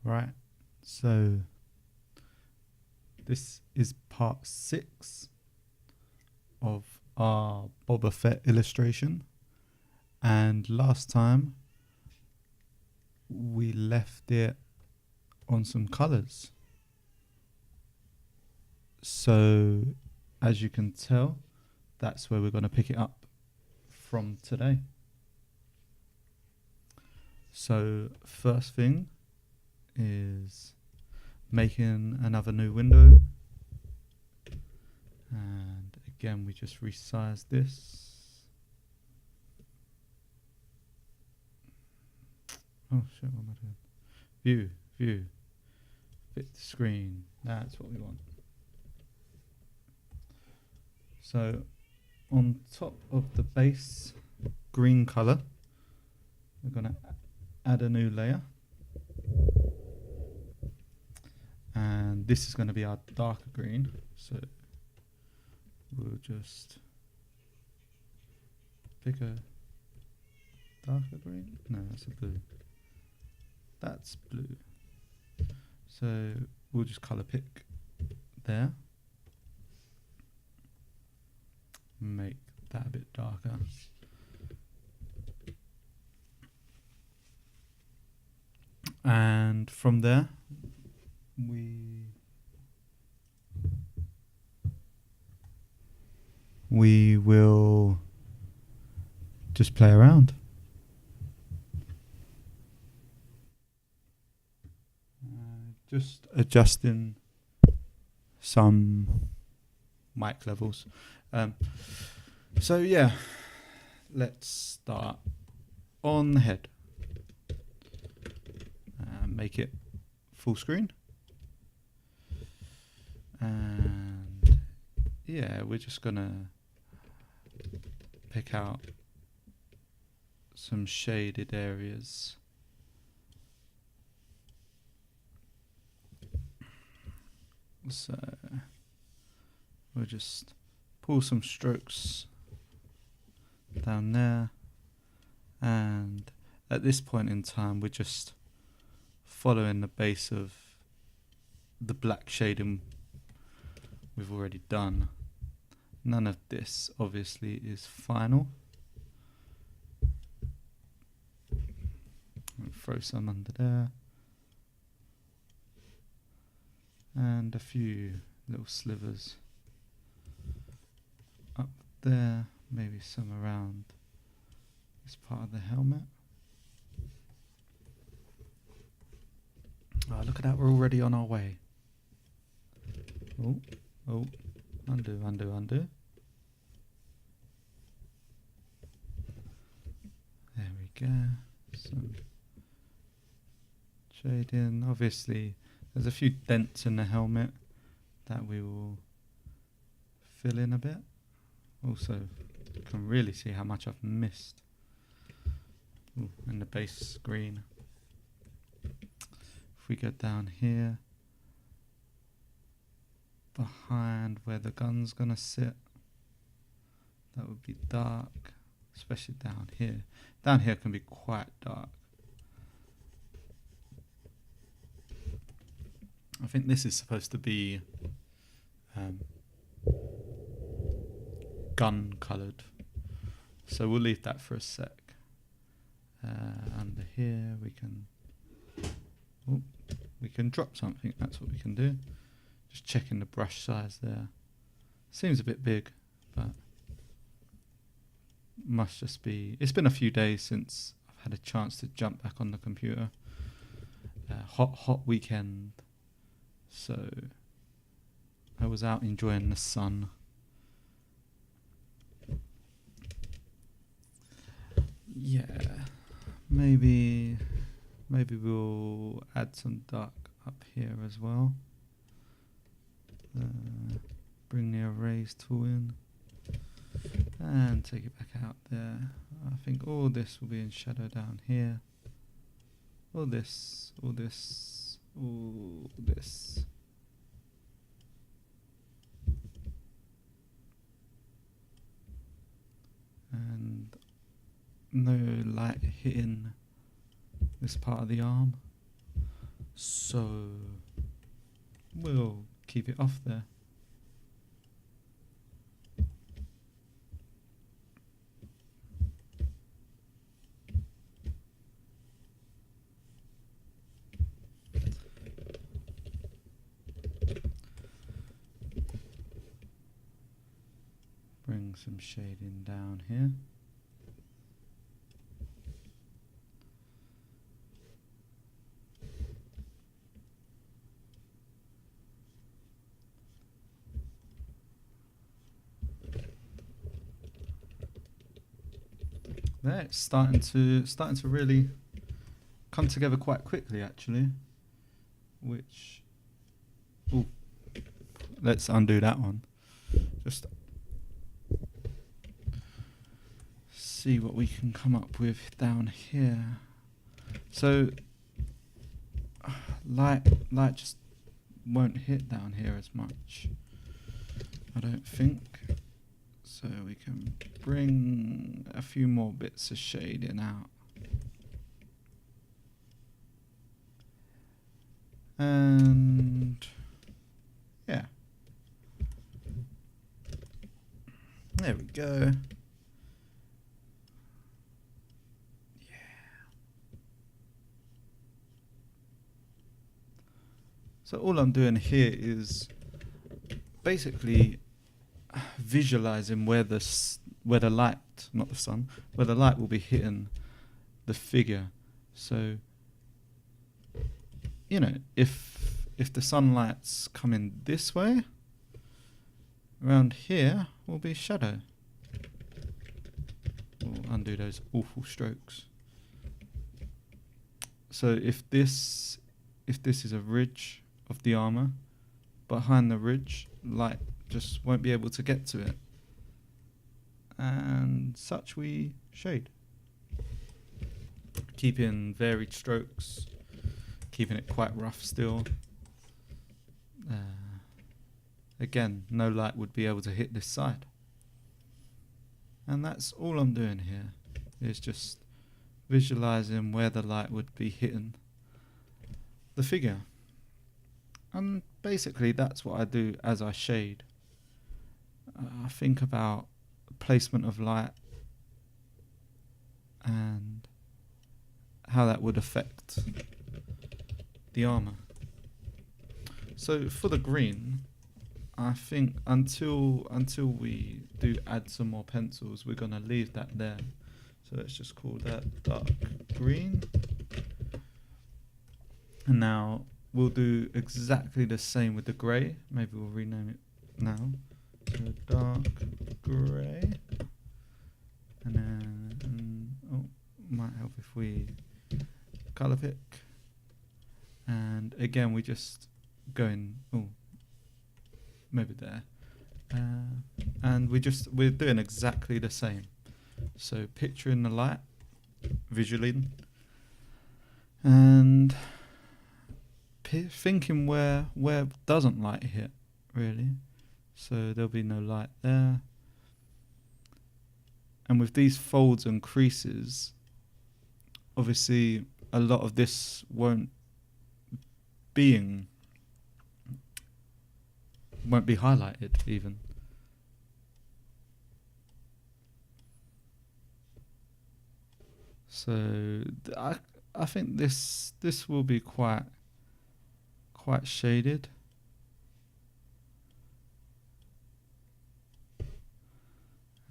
Right, so this is part 6 of our Boba Fett illustration, and last time we left it on some colours. So as you can tell, that's where we're going to pick it up from today. So first thing is making another new window, and again we just resize this. Oh shit, what am I doing? View, fit the screen, that's what we want. So on top of the base green colour, we're going to add a new layer, and this is going to be our darker green, so we'll just pick a darker green. No, that's a blue. That's blue. So we'll just colour pick there, make that a bit darker. And from there we will just play around. Just adjusting some mic levels. So yeah, let's start on the head. Make it full screen. And yeah, we're just gonna pick out some shaded areas. So we'll just pull some strokes down there, and at this point in time we're just following the base of the black shading we've already done. None of this obviously is final. I'll throw some under there, and a few little slivers up there, maybe some around this part of the helmet. Oh, look at that, we're already on our way. Oh, undo. There we go. Some shading. Obviously, there's a few dents in the helmet that we will fill in a bit. Also, you can really see how much I've missed. Ooh, and the base green. If we go down here, behind where the gun's gonna sit, that would be dark, especially down here. Down here can be quite dark. I think this is supposed to be gun coloured, so we'll leave that for a sec. Under here we can drop something, that's what we can do. Just checking the brush size there. Seems a bit big, but must just be, it's been a few days since I've had a chance to jump back on the computer. Hot weekend, so I was out enjoying the sun. Yeah, maybe we'll add some dark up here as well. Bring the erase tool in and take it back out there. I think all this will be in shadow down here. All this. And no light hitting this part of the arm. So we'll keep it off there. Bring some shading down here. There, it's starting to really come together quite quickly, actually. Which, ooh, let's undo that one. Just see what we can come up with down here. So light just won't hit down here as much, I don't think. So we can bring a few more bits of shading out. And yeah, there we go. Yeah. So all I'm doing here is basically visualizing where the light, not the sun, where the light will be hitting the figure. So, you know, if the sunlight's coming this way, around here will be shadow. We'll undo those awful strokes. So if this is a ridge of the armor, behind the ridge, light just won't be able to get to it. And such we shade. Keeping varied strokes, keeping it quite rough still. Again, no light would be able to hit this side. And that's all I'm doing here, is just visualizing where the light would be hitting the figure. And basically that's what I do as I shade. I think about placement of light and how that would affect the armor. So for the green, I think until we do add some more pencils, we're gonna leave that there. So let's just call that dark green. And now we'll do exactly the same with the grey. Maybe we'll rename it now. So dark grey. And then, oh, might help if we colour pick. And again, we just go in, oh, maybe there. And we're doing exactly the same. So picturing the light visually and thinking where doesn't light hit, really. So there'll be no light there. And with these folds and creases, obviously a lot of this won't be highlighted even. So I think this will be quite shaded.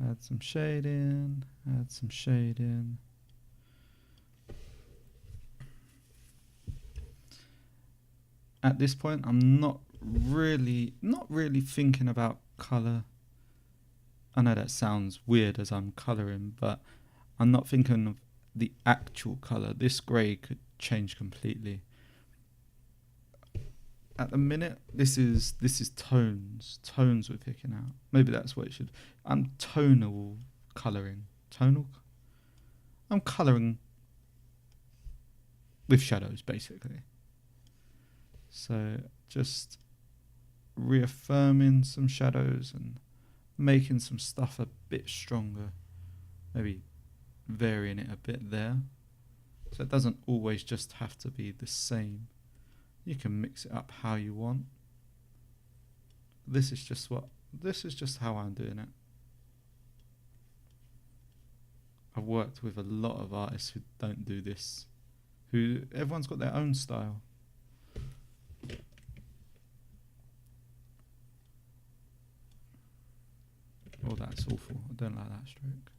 Add some shading, add some shading. At this point, I'm not really thinking about color. I know that sounds weird as I'm coloring, but I'm not thinking of the actual color. This grey could change completely. At the minute, this is tones we're picking out. Maybe that's what it should. I'm tonal colouring. I'm colouring with shadows, basically. So just reaffirming some shadows and making some stuff a bit stronger. Maybe varying it a bit there. So it doesn't always just have to be the same. You can mix it up how you want. This is just how I'm doing it. I've worked with a lot of artists who don't do this. Everyone's got their own style. Oh, that's awful. I don't like that stroke.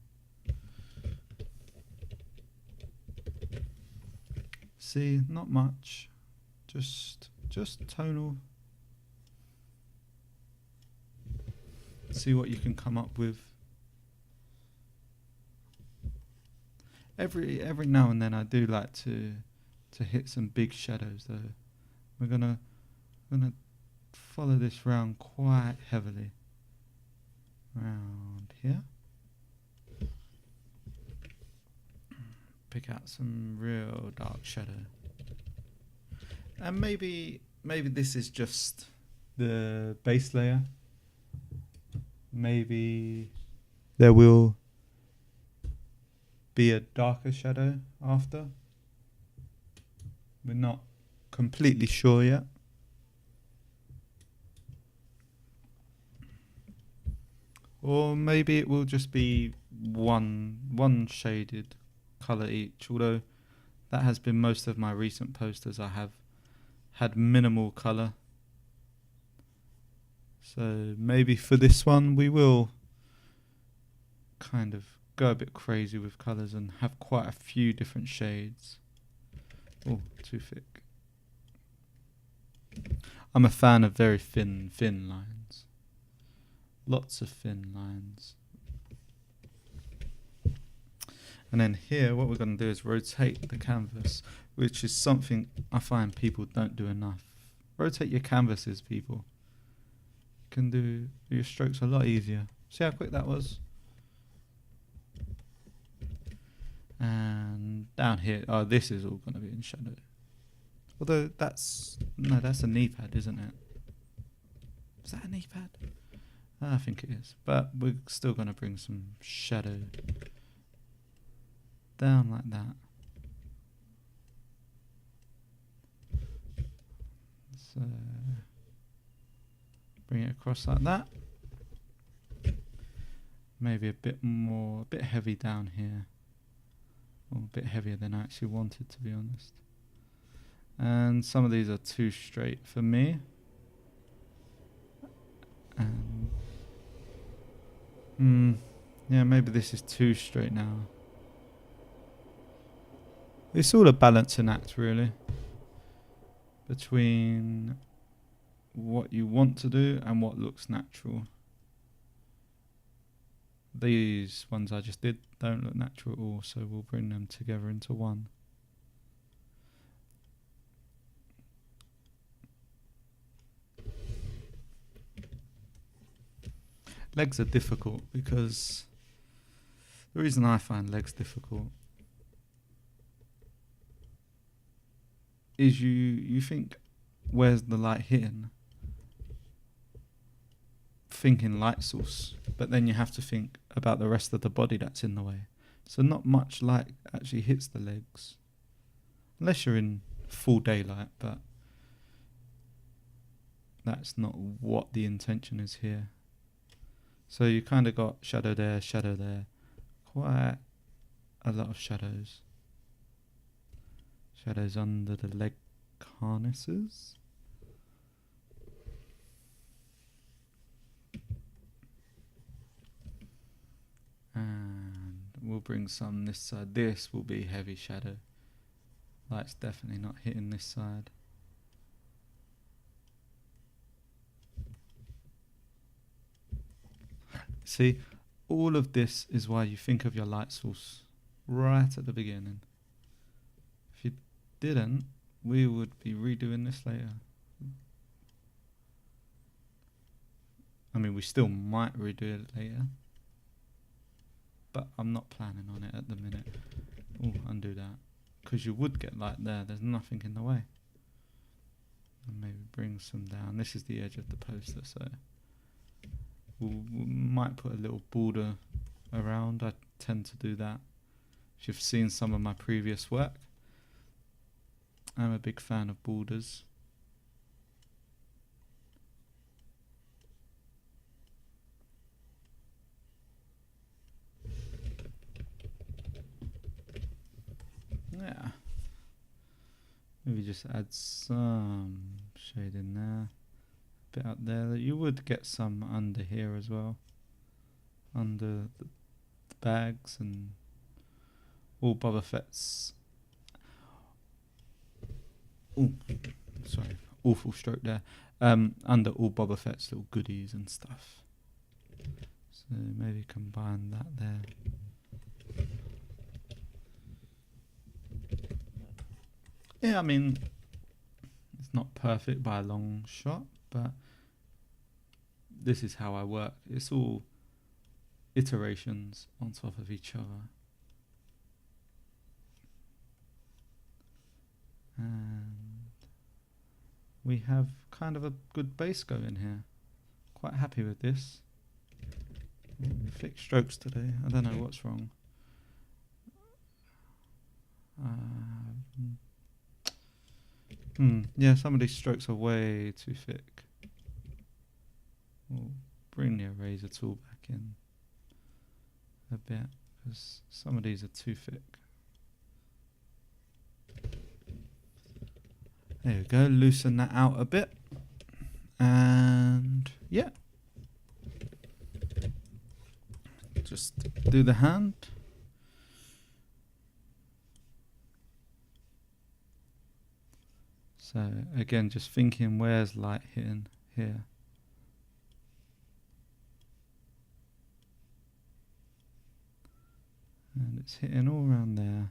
See, not much. Just tonal. See what you can come up with. Every now and then I do like to hit some big shadows though. We're gonna follow this round quite heavily. Round here. Pick out some real dark shadow. And maybe this is just the base layer. Maybe there will be a darker shadow after. We're not completely sure yet. Or maybe it will just be one shaded colour each, although that has been most of my recent posters. I have had minimal colour. So maybe for this one we will kind of go a bit crazy with colours and have quite a few different shades. Oh, too thick. I'm a fan of very thin lines. Lots of thin lines. And then here what we're going to do is rotate the canvas, which is something I find people don't do enough. Rotate your canvases, people. You can do your strokes a lot easier. See how quick that was? And down here, oh, this is all going to be in shadow. Although that's a knee pad, isn't it? Is that a knee pad? I think it is. But we're still going to bring some shadow down like that. So bring it across like that. Maybe a bit heavy down here. Or a bit heavier than I actually wanted, to be honest. And some of these are too straight for me. And yeah, maybe this is too straight now. It's all a balancing act, really, between what you want to do and what looks natural. These ones I just did don't look natural at all, so we'll bring them together into one. Legs are difficult because the reason I find legs difficult is you think, where's the light hitting? Thinking light source, but then you have to think about the rest of the body that's in the way. So not much light actually hits the legs, unless you're in full daylight, but that's not what the intention is here. So you kind of got shadow there, quite a lot of shadows. Shadows under the leg harnesses. And we'll bring some this side. This will be heavy shadow. Light's definitely not hitting this side. See, all of this is why you think of your light source right at the beginning. If you didn't, we would be redoing this later. I mean, we still might redo it later, but I'm not planning on it at the minute. Oh, undo that. Because you would get light there. There's nothing in the way. And maybe bring some down. This is the edge of the poster, so we might put a little border around. I tend to do that. If you've seen some of my previous work, I'm a big fan of borders. Yeah. Maybe just add some shade in there. A bit up there. You would get some under here as well. Under the bags and all Boba Fett's. Ooh, sorry, awful stroke there. Under all Boba Fett's little goodies and stuff. So maybe combine that there. Yeah, I mean, it's not perfect by a long shot, but this is how I work. It's all iterations on top of each other. And we have kind of a good base going here. Quite happy with this. Thick strokes today. I don't know what's wrong. Yeah, some of these strokes are way too thick. We'll bring the eraser tool back in a bit because some of these are too thick. There we go, loosen that out a bit. And yeah. Just do the hand. So again, just thinking where's light hitting here. And it's hitting all around there.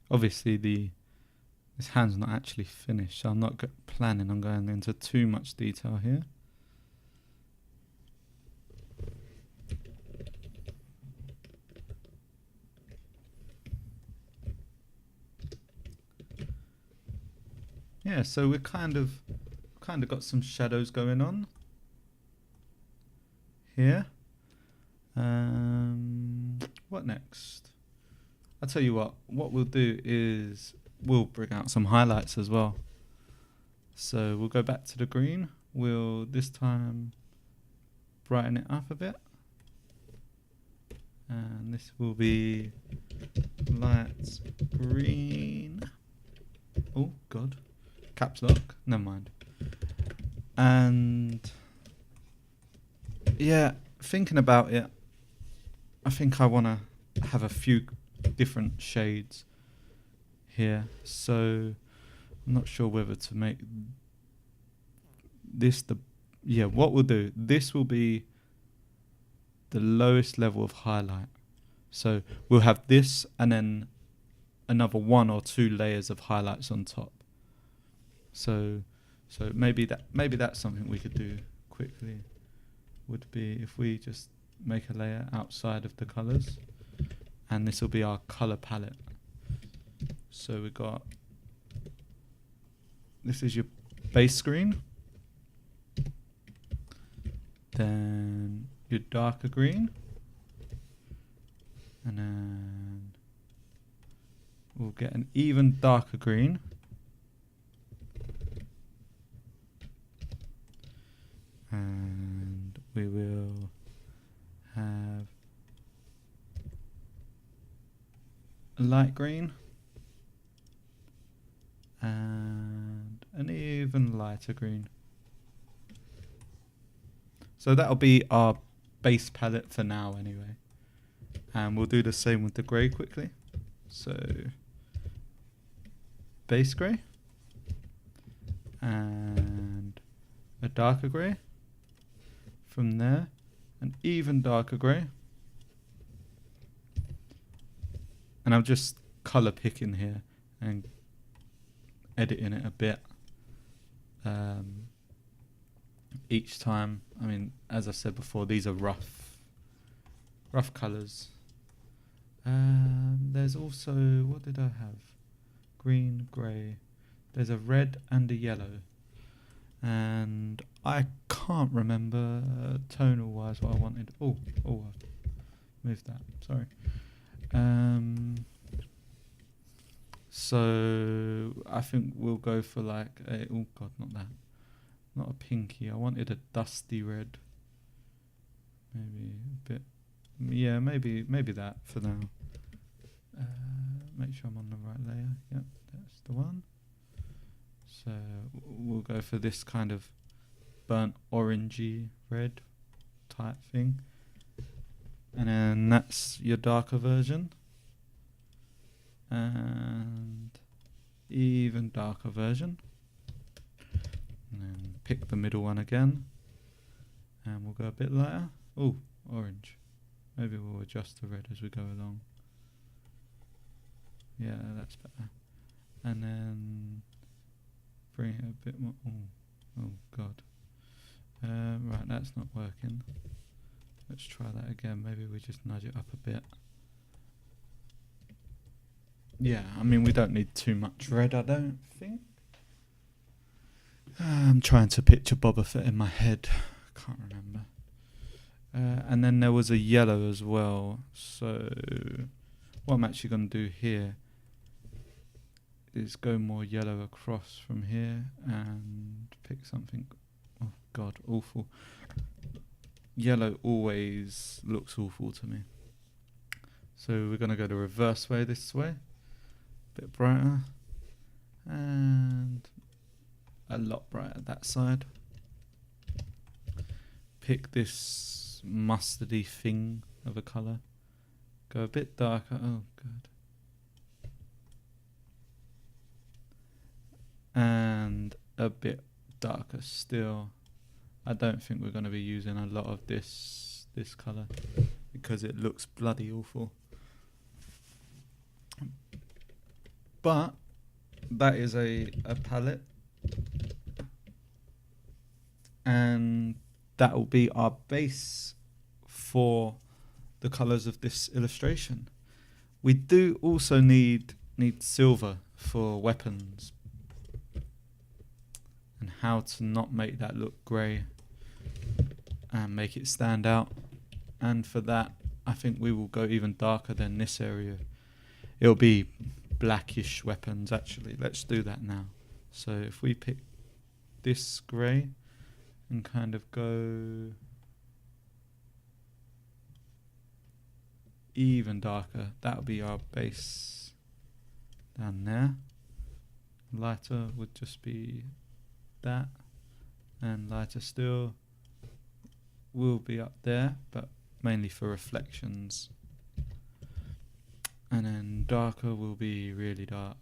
Obviously this hand's not actually finished, so I'm not planning on going into too much detail here. Yeah, so we're kind of got some shadows going on here. What next? I'll tell you what we'll do is we'll bring out some highlights as well. So we'll go back to the green. We'll this time brighten it up a bit. And this will be light green. Oh, God. Caps lock. Never mind. And yeah, thinking about it, I think I want to have a few different shades here. So I'm not sure whether to make this what we'll do, this will be the lowest level of highlight. So we'll have this and then another 1 or 2 layers of highlights on top. So maybe that's something we could do quickly. Would be if we just make a layer outside of the colors, and this will be our color palette. So we got, this is your base screen, then your darker green, and then we'll get an even darker green, and we will have a light green and an even lighter green. So that'll be our base palette for now anyway. And we'll do the same with the grey quickly. So base grey and a darker grey. From there, an even darker grey. And I'm just colour picking here and editing it a bit each time. I mean, as I said before, these are rough colours. There's also, what did I have? Green, grey. There's a red and a yellow. And I can't remember tonal wise what I wanted. Oh, I've moved that. Sorry. So I think we'll go for like a, oh God, not that. Not a pinky. I wanted a dusty red. Maybe bit. Yeah, maybe that for now. Make sure I'm on the right layer. Yep, that's the one. So we'll go for this kind of burnt orangey red type thing. And then that's your darker version. And even darker version. And then pick the middle one again. And we'll go a bit lighter. Oh, orange. Maybe we'll adjust the red as we go along. Yeah, that's better. And then bring it a bit more. Oh God. Right, that's not working. Let's try that again. Maybe we just nudge it up a bit. Yeah, I mean, we don't need too much red, I don't think. I'm trying to picture Boba Fett in my head. Can't remember. And then there was a yellow as well. So what I'm actually going to do here is go more yellow across from here and pick something. Oh God, awful. Yellow always looks awful to me. So we're going to go the reverse way this way. A bit brighter. And a lot brighter that side. Pick this mustardy thing of a colour. Go a bit darker. Oh God. And a bit darker still. I don't think we're going to be using a lot of this colour because it looks bloody awful. But that is a palette, and that will be our base for the colours of this illustration. We do also need silver for weapons, and how to not make that look grey and make it stand out. And for that, I think we will go even darker than this area. It'll be blackish weapons actually. Let's do that now. So if we pick this grey and kind of go even darker, that'll be our base down there. Lighter would just be that, and lighter still will be up there, but mainly for reflections. And then darker will be really dark,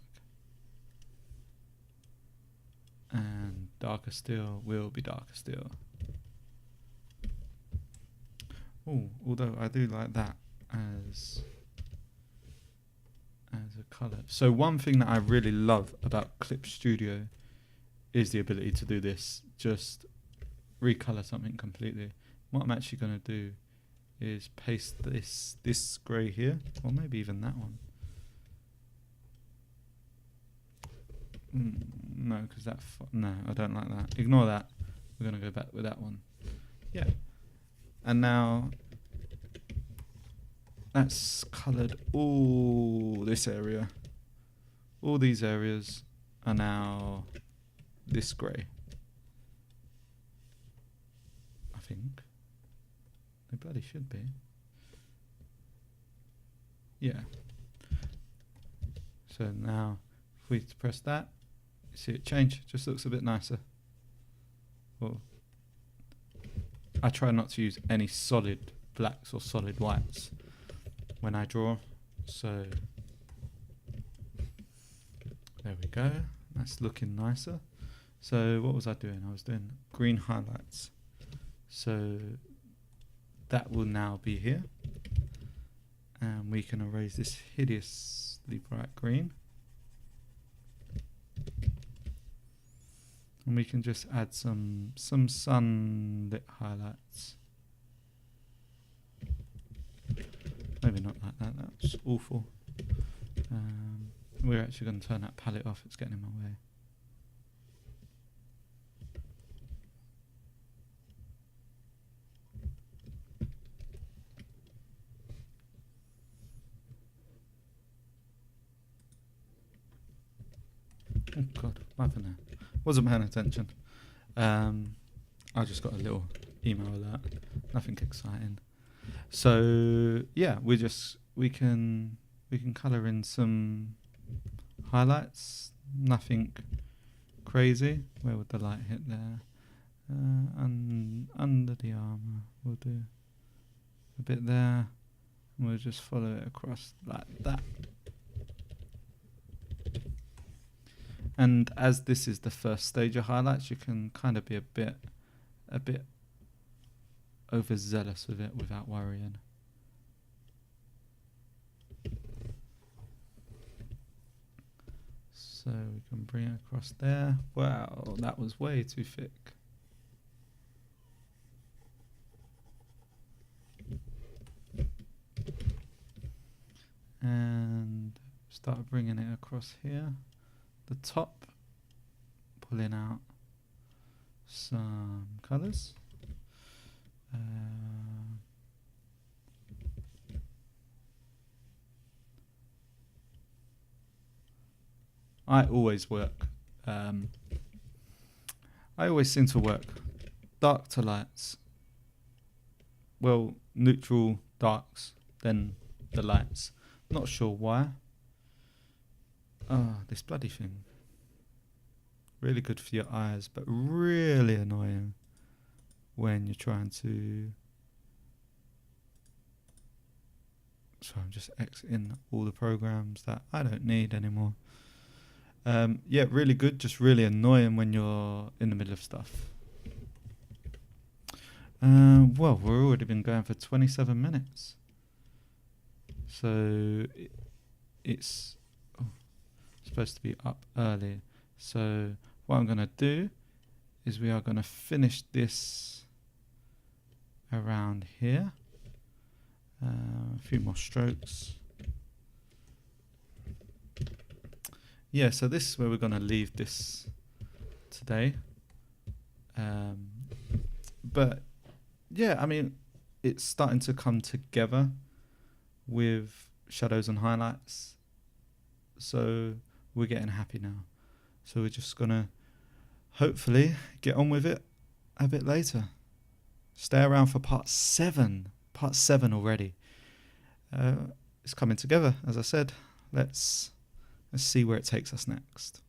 and darker still will be darker still. Oh, although I do like that as a colour. So one thing that I really love about Clip Studio is the ability to do this, just recolor something completely. What I'm actually going to do is paste this grey here, or maybe even that one. No, because no, I don't like that. Ignore that. We're going to go back with that one. Yeah. And now that's coloured all this area. All these areas are now this grey, I think. They bloody should be. Yeah. So now, if we press that, you see it change. Just looks a bit nicer. Well, I try not to use any solid blacks or solid whites when I draw. So there we go. That's looking nicer. So what was I doing? I was doing green highlights. So that will now be here. And we can erase this hideously bright green. And we can just add some sunlit highlights. Maybe not like that, that's awful. We're actually going to turn that palette off, it's getting in my way. Oh God, what happened there? Wasn't paying attention. I just got a little email alert. Nothing exciting. So yeah, we can colour in some highlights. Nothing crazy. Where would the light hit there? Under the armour, we'll do a bit there. And we'll just follow it across like that. And as this is the first stage of highlights, you can kind of be a bit overzealous with it without worrying. So we can bring it across there. Wow, that was way too thick. And start bringing it across here. The top, pulling out some colours. I always work. I always seem to work dark to lights. Well, neutral darks, then the lights. Not sure why. Oh, this bloody thing. Really good for your eyes, but really annoying when you're trying to... So I'm just exiting all the programs that I don't need anymore. Yeah, really good, just really annoying when you're in the middle of stuff. Well, we've already been going for 27 minutes. So it's supposed to be up early. So what I'm going to do is we are going to finish this around here. A few more strokes. Yeah, so this is where we're going to leave this today. But yeah, I mean, it's starting to come together with shadows and highlights. So we're getting happy now. So we're just going to hopefully get on with it a bit later. Stay around for part 7. Part 7 already. It's coming together, as I said. Let's see where it takes us next.